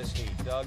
this heat, Doug.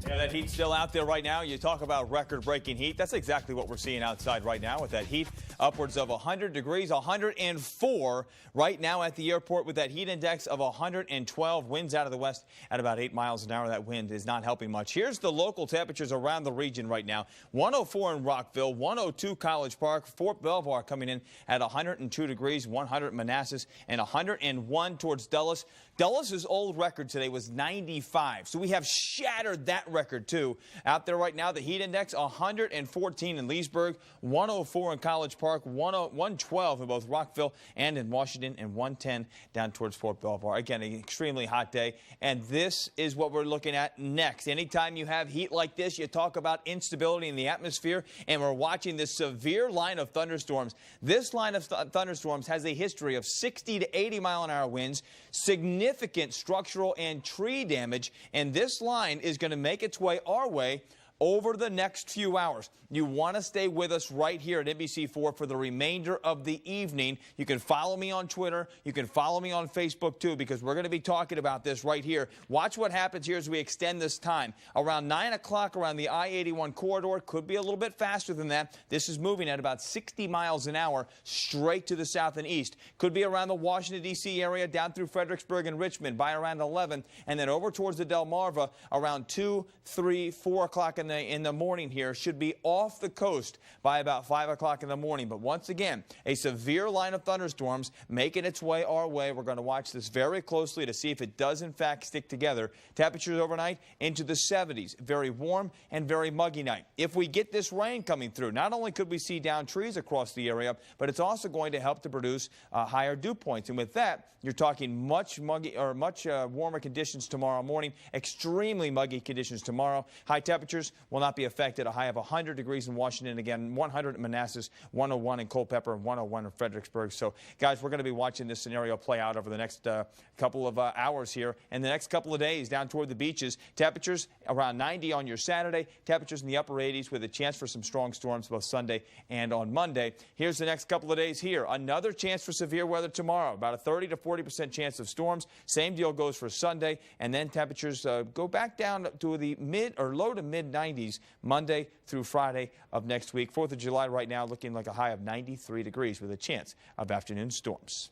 Yeah, that heat's still out there right now. You talk about record-breaking heat. That's exactly what we're seeing outside right now with that heat. Upwards of 100 degrees, 104 right now at the airport with that heat index of 112. Winds out of the west at about 8 miles an hour. That wind is not helping much. Here's the local temperatures around the region right now. 104 in Rockville, 102 College Park, Fort Belvoir coming in at 102 degrees, 100 Manassas, and 101 towards Dulles. Dulles' old record today was 95, so we have shattered that record too. Out there right now, the heat index 114 in Leesburg, 104 in College Park, 112 in both Rockville and in Washington, and 110 down towards Fort Belvoir. Again, an extremely hot day, and this is what we're looking at next. Anytime you have heat like this, you talk about instability in the atmosphere, and we're watching this severe line of thunderstorms. This line of thunderstorms has a history of 60 to 80 mile an hour winds, significant structural and tree damage, and this line is going to make its way our way over the next few hours. You want to stay with us right here at NBC4 for the remainder of the evening. You can follow me on Twitter. You can follow me on Facebook, too, because we're going to be talking about this right here. Watch what happens here as we extend this time. Around 9 o'clock around the I-81 corridor. Could be a little bit faster than that. This is moving at about 60 miles an hour straight to the south and east. Could be around the Washington, D.C. area, down through Fredericksburg and Richmond by around 11, and then over towards the Delmarva around 2, 3, 4 o'clock in the morning here. Should be off the coast by about 5 o'clock in the morning. But once again, a severe line of thunderstorms making its way our way. We're going to watch this very closely to see if it does in fact stick together. Temperatures overnight into the 70s. Very warm and very muggy night. If we get this rain coming through, not only could we see down trees across the area, but it's also going to help to produce higher dew points. And with that, you're talking much warmer conditions tomorrow morning. Extremely muggy conditions tomorrow. High temperatures will not be affected. A high of 100 degrees in Washington, again 100 in Manassas, 101 in Culpeper, and 101 in Fredericksburg. So, guys, we're going to be watching this scenario play out over the next couple of hours here and the next couple of days down toward the beaches. Temperatures around 90 on your Saturday. Temperatures in the upper 80s with a chance for some strong storms both Sunday and on Monday. Here's the next couple of days here. Another chance for severe weather tomorrow. About a 30 to 40% chance of storms. Same deal goes for Sunday, and then temperatures go back down to the low to mid 90s Monday through Friday of next week. 4th of July right now looking like a high of 93 degrees with a chance of afternoon storms.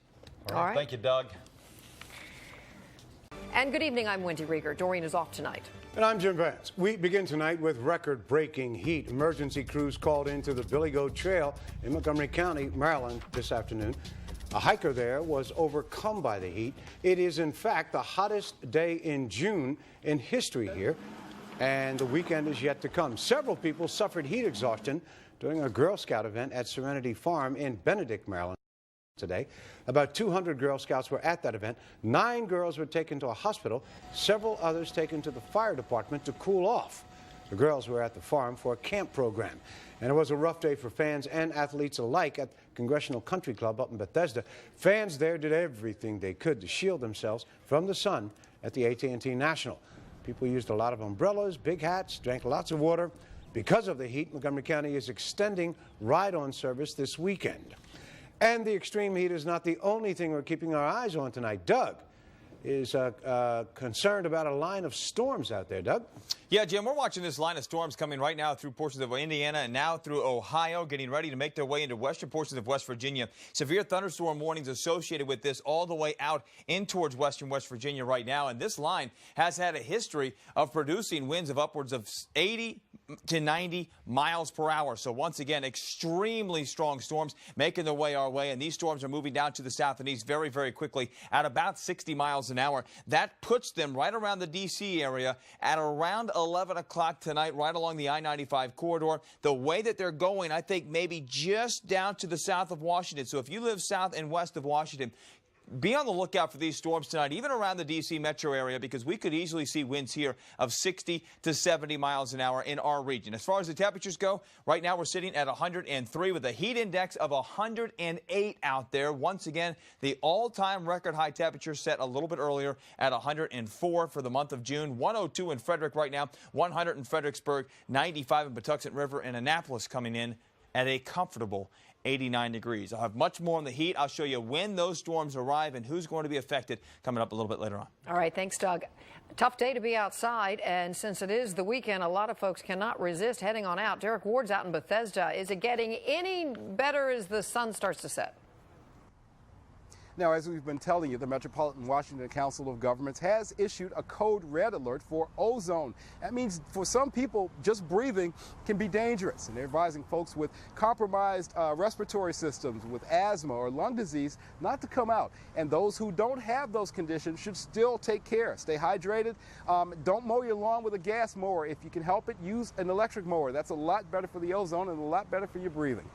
All right. Thank you, Doug. And good evening. I'm Wendy Rieger. Doreen is off tonight. And I'm Jim Vance. We begin tonight with record-breaking heat. Emergency crews called into the Billy Goat Trail in Montgomery County, Maryland this afternoon. A hiker there was overcome by the heat. It is, in fact, the hottest day in June in history here, and the weekend is yet to come. Several people suffered heat exhaustion during a Girl Scout event at Serenity Farm in Benedict, Maryland today. About 200 Girl Scouts were at that event. 9 girls were taken to a hospital, several others taken to the fire department to cool off. The girls were at the farm for a camp program. And it was a rough day for fans and athletes alike at Congressional Country Club up in Bethesda. Fans there did everything they could to shield themselves from the sun at the AT&T National. People used a lot of umbrellas, big hats, drank lots of water. Because of the heat, Montgomery County is extending ride-on service this weekend. And the extreme heat is not the only thing we're keeping our eyes on tonight. Doug is concerned about a line of storms out there. Doug? Yeah, Jim, we're watching this line of storms coming right now through portions of Indiana and now through Ohio, getting ready to make their way into western portions of West Virginia. Severe thunderstorm warnings associated with this all the way out in towards western West Virginia right now. And this line has had a history of producing winds of upwards of 80 to 90 miles per hour. So once again, extremely strong storms making their way our way. And these storms are moving down to the south and east very, very quickly at about 60 miles an hour. That puts them right around the D.C. area at around 11 o'clock tonight, right along the I-95 corridor. The way that they're going, I think maybe just down to the south of Washington. So if you live south and west of Washington, be on the lookout for these storms tonight, even around the D.C. metro area, because we could easily see winds here of 60 to 70 miles an hour in our region. As far as the temperatures go, right now we're sitting at 103 with a heat index of 108 out there. Once again, the all-time record high temperature set a little bit earlier at 104 for the month of June. 102 in Frederick right now, 100 in Fredericksburg, 95 in Patuxent River, and Annapolis coming in at a comfortable 89 degrees. I'll have much more on the heat. I'll show you when those storms arrive and who's going to be affected coming up a little bit later on. All right, thanks, Doug. Tough day to be outside, and since it is the weekend, a lot of folks cannot resist heading on out. Derek Ward's out in Bethesda. Is it getting any better as the sun starts to set? Now, as we've been telling you, the Metropolitan Washington Council of Governments has issued a code red alert for ozone. That means for some people, just breathing can be dangerous, and they're advising folks with compromised respiratory systems, with asthma or lung disease, not to come out. And those who don't have those conditions should still take care. Stay hydrated. Don't mow your lawn with a gas mower. If you can help it, use an electric mower. That's a lot better for the ozone and a lot better for your breathing.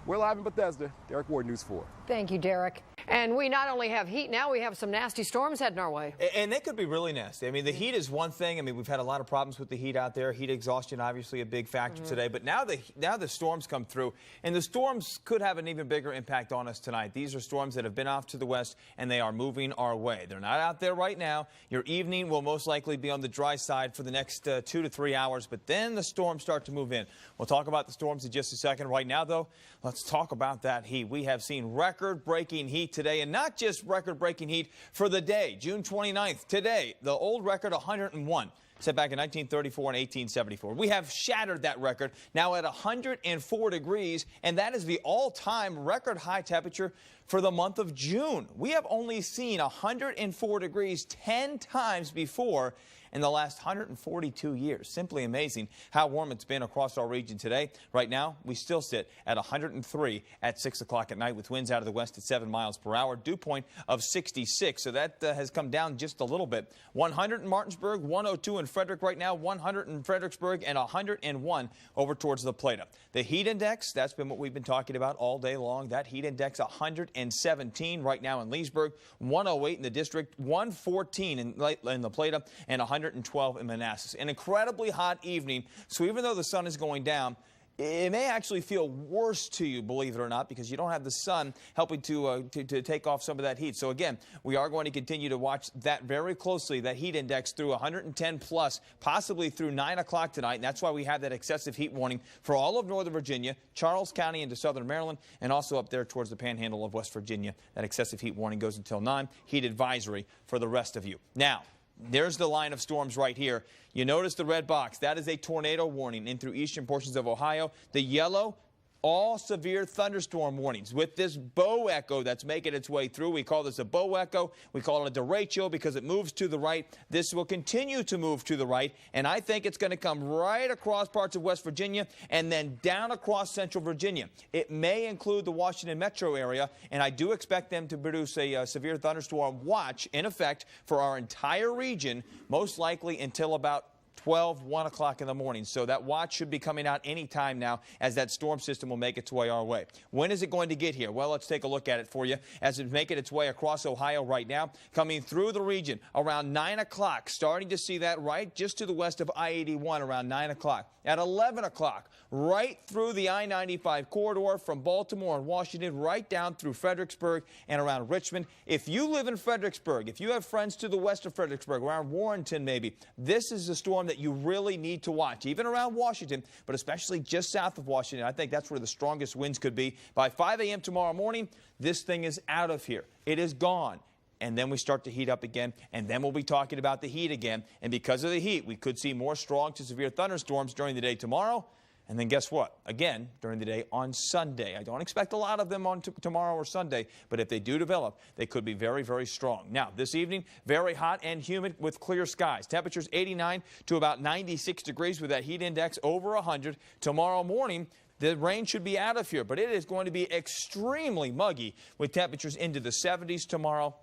We're live in Bethesda. Derek Ward, News 4. Thank you, Derek. And we not only have heat now, we have some nasty storms heading our way. And they could be really nasty. I mean, the heat is one thing. I mean, we've had a lot of problems with the heat out there. Heat exhaustion, obviously, a big factor today. But now the storms come through, and the storms could have an even bigger impact on us tonight. These are storms that have been off to the west, and they are moving our way. They're not out there right now. Your evening will most likely be on the dry side for the next 2 to 3 hours, but then the storms start to move in. We'll talk about the storms in just a second. Right now, though, let's talk about that heat. We have seen record-breaking heat today, and not just record-breaking heat for the day, June 29th. Today, the old record 101, set back in 1934 and 1874. We have shattered that record now at 104 degrees, and that is the all-time record high temperature for the month of June. We have only seen 104 degrees 10 times before in the last 142 years. Simply amazing how warm it's been across our region today. Right now, we still sit at 103 at 6 o'clock at night with winds out of the west at 7 miles per hour. Dew point of 66, so that has come down just a little bit. 100 in Martinsburg, 102 in Frederick right now, 100 in Fredericksburg, and 101 over towards La Plata. The heat index, that's been what we've been talking about all day long. That heat index, 117 right now in Leesburg, 108 in the district, 114 in La Plata, and 112 in Manassas. An incredibly hot evening, so even though the sun is going down, it may actually feel worse to you, believe it or not, because you don't have the sun helping to take off some of that heat. So again, we are going to continue to watch that very closely, that heat index through 110 plus, possibly through 9 o'clock tonight. And that's why we have that excessive heat warning for all of Northern Virginia, Charles County into southern Maryland, and also up there towards the panhandle of West Virginia. That excessive heat warning goes until 9. Heat advisory for the rest of you. Now, there's the line of storms right here. You notice the red box. That is a tornado warning in through eastern portions of Ohio. The yellow, all severe thunderstorm warnings. With this bow echo that's making its way through, we call this a bow echo. We call it a derecho because it moves to the right. This will continue to move to the right, and I think it's going to come right across parts of West Virginia and then down across central Virginia. It may include the Washington metro area, and I do expect them to produce a severe thunderstorm watch in effect for our entire region, most likely until about 1 o'clock in the morning. So that watch should be coming out any time now as that storm system will make its way our way. When is it going to get here? Well, let's take a look at it for you as it's making its way across Ohio right now, coming through the region around 9 o'clock, starting to see that right just to the west of I-81 around 9 o'clock. At 11 o'clock, right through the I-95 corridor from Baltimore and Washington, right down through Fredericksburg and around Richmond. If you live in Fredericksburg, if you have friends to the west of Fredericksburg, around Warrenton maybe, this is a storm that you really need to watch, even around Washington, but especially just south of Washington. I think that's where the strongest winds could be. By 5 a.m. tomorrow morning, this thing is out of here. It is gone. And then we start to heat up again, and then we'll be talking about the heat again. And because of the heat, we could see more strong to severe thunderstorms during the day tomorrow. And then guess what? Again, during the day on Sunday. I don't expect a lot of them on tomorrow or Sunday, but if they do develop, they could be very, very strong. Now, this evening, very hot and humid with clear skies. Temperatures 89 to about 96 degrees with that heat index over 100. Tomorrow morning, the rain should be out of here, but it is going to be extremely muggy with temperatures into the 70s tomorrow.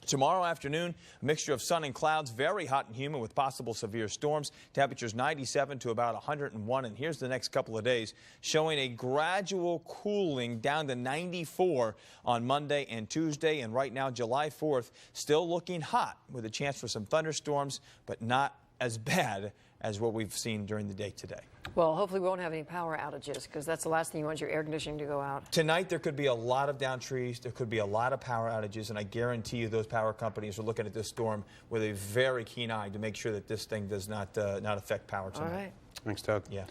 Tomorrow afternoon, a mixture of sun and clouds, very hot and humid with possible severe storms. Temperatures 97 to about 101. And here's the next couple of days showing a gradual cooling down to 94 on Monday and Tuesday. And right now, July 4th, still looking hot with a chance for some thunderstorms, but not as bad as what we've seen during the day today. Well, hopefully we won't have any power outages because that's the last thing you want, your air conditioning to go out. Tonight there could be a lot of downed trees. There could be a lot of power outages, and I guarantee you those power companies are looking at this storm with a very keen eye to make sure that this thing does not affect power tonight. All right. Thanks, Doug. Yeah.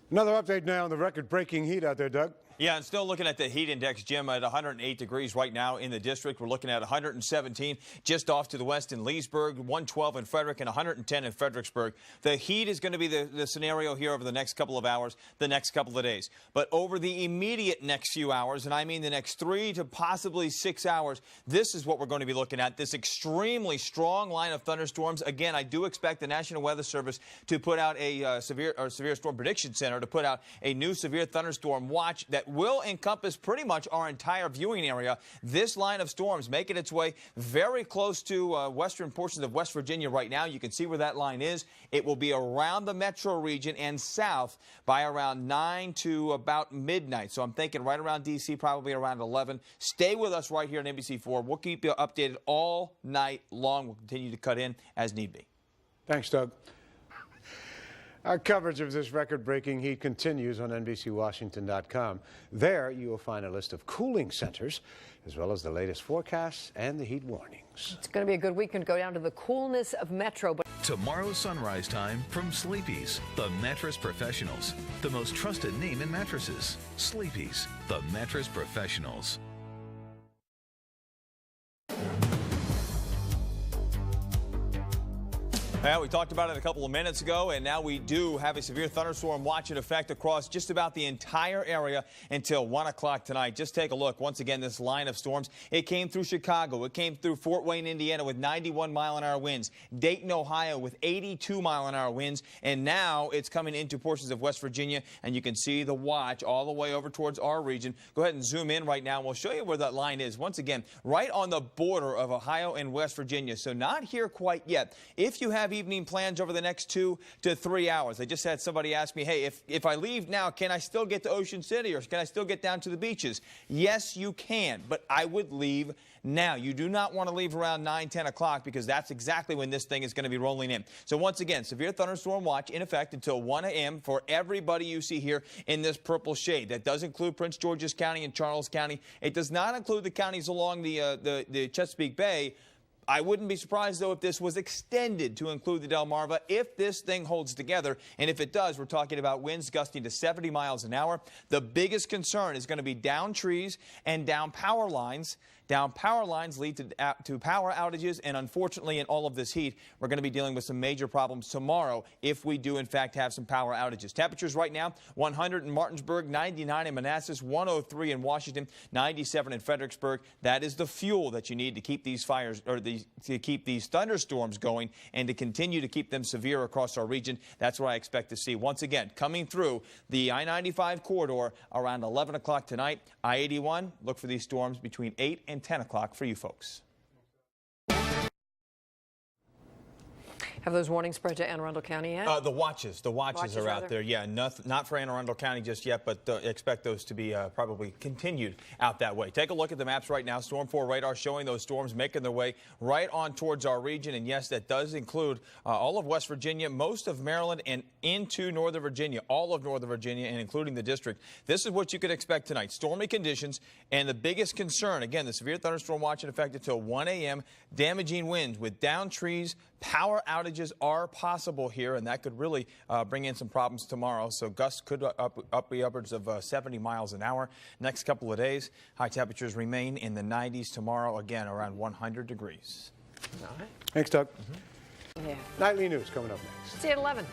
Another update now on the record-breaking heat out there, Doug. Yeah, and still looking at the heat index, Jim, at 108 degrees right now in the district. We're looking at 117 just off to the west in Leesburg, 112 in Frederick, and 110 in Fredericksburg. The heat is going to be the scenario here over the next couple of hours, the next couple of days. But over the immediate next few hours, and I mean the next 3 to possibly 6 hours, this is what we're going to be looking at, this extremely strong line of thunderstorms. Again, I do expect the National Weather Service to put out a severe Storm Prediction Center to put out a new severe thunderstorm watch that will encompass pretty much our entire viewing area. This line of storms making its way very close to western portions of West Virginia right now. You can see where that line is. It will be around the metro region and south by around 9 to about midnight. So I'm thinking right around D.C., probably around 11. Stay with us right here on NBC4. We'll keep you updated all night long. We'll continue to cut in as need be. Thanks, Doug. Our coverage of this record-breaking heat continues on NBCWashington.com. There you will find a list of cooling centers, as well as the latest forecasts and the heat warnings. It's going to be a good weekend. Go down to the coolness of Metro. Tomorrow's sunrise time from Sleepy's, the mattress professionals. The most trusted name in mattresses. Sleepy's, the mattress professionals. Yeah, we talked about it a couple of minutes ago, and now we do have a severe thunderstorm watch in effect across just about the entire area until 1 o'clock tonight. Just take a look. Once again, this line of storms, it came through Chicago. It came through Fort Wayne, Indiana with 91-mile-an-hour winds. Dayton, Ohio with 82-mile-an-hour winds. And now it's coming into portions of West Virginia, and you can see the watch all the way over towards our region. Go ahead and zoom in right now, and we'll show you where that line is. Once again, right on the border of Ohio and West Virginia. So not here quite yet. If you have evening plans over the next 2 to 3 hours. I just had somebody ask me, hey, if I leave now, can I still get to Ocean City or can I still get down to the beaches? Yes, you can, but I would leave now. You do not want to leave around 9, 10 o'clock because that's exactly when this thing is going to be rolling in. So once again, severe thunderstorm watch in effect until 1 a.m. for everybody you see here in this purple shade. That does include Prince George's County and Charles County. It does not include the counties along the Chesapeake Bay. I wouldn't be surprised, though, if this was extended to include the Delmarva, if this thing holds together. And if it does, we're talking about winds gusting to 70 miles an hour. The biggest concern is going to be down trees and down power lines. Down power lines lead to power outages, and unfortunately, in all of this heat, we're going to be dealing with some major problems tomorrow if we do, in fact, have some power outages. Temperatures right now, 100 in Martinsburg, 99 in Manassas, 103 in Washington, 97 in Fredericksburg. That is the fuel that you need to keep these fires, or to keep these thunderstorms going and to continue to keep them severe across our region. That's what I expect to see. Once again, coming through the I-95 corridor around 11 o'clock tonight. I-81, look for these storms between 8 and 10 o'clock for you folks. Have those warnings spread to Anne Arundel County yet? The watches are out there. Yeah, not for Anne Arundel County just yet, but expect those to be probably continued out that way. Take a look at the maps right now. Storm 4 radar showing those storms making their way right on towards our region. And yes, that does include all of West Virginia, most of Maryland, and into Northern Virginia, all of Northern Virginia, and including the district. This is what you could expect tonight. Stormy conditions, and the biggest concern, again, the severe thunderstorm watch in effect until 1 a.m. Damaging winds with down trees. Power outages are possible here, and that could really bring in some problems tomorrow. So gusts could be upwards of 70 miles an hour. Next couple of days, high temperatures remain in the 90s tomorrow, again around 100 degrees. All right. Thanks, Doug. Yeah. Nightly news coming up next. See you at 11.